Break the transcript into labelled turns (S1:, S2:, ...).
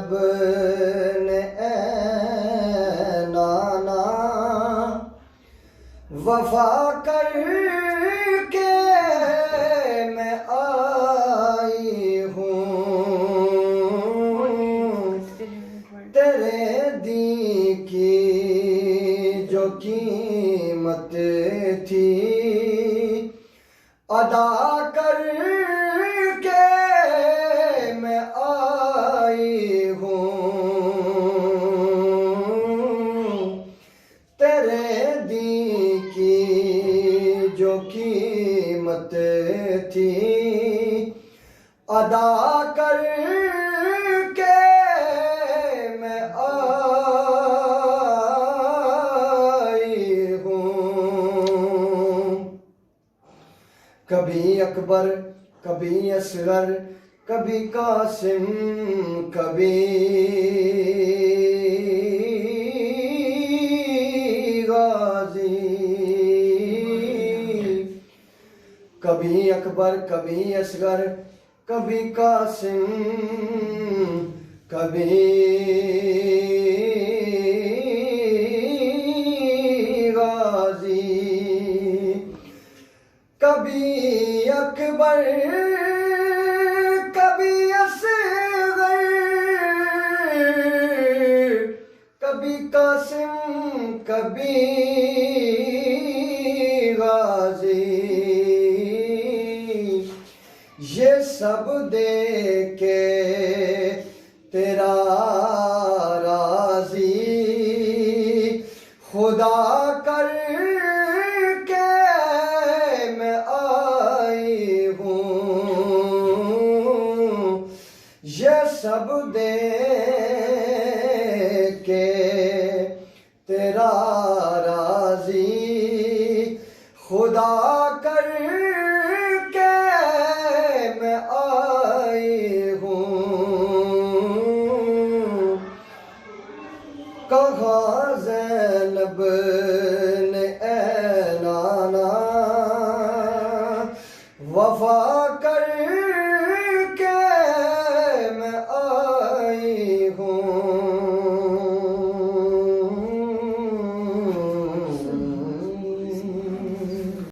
S1: ज़ैनब ने ऐ नाना वफा करके मैं आई हूँ, तेरे दी की जो कीमत थी अदा करके मैं आई हूँ, तेरे दी की जो कीमत थी अदा करके मैं आई हूँ। कभी अकबर कभी असगर कभी कासिम कभी गाजी, कभी अकबर कभी असगर कभी कासिम कभी गाजी, कभी अकबर कभी असगर कभी कासिम कभी गाजी, ये सब देख के तेरा राजी खुदा करके मैं आई हूँ, ये सब देख के तेरा राजी खुदा करके मैं आई हूँ। कहा ज़ैनब ने ऐ नाना वफा कर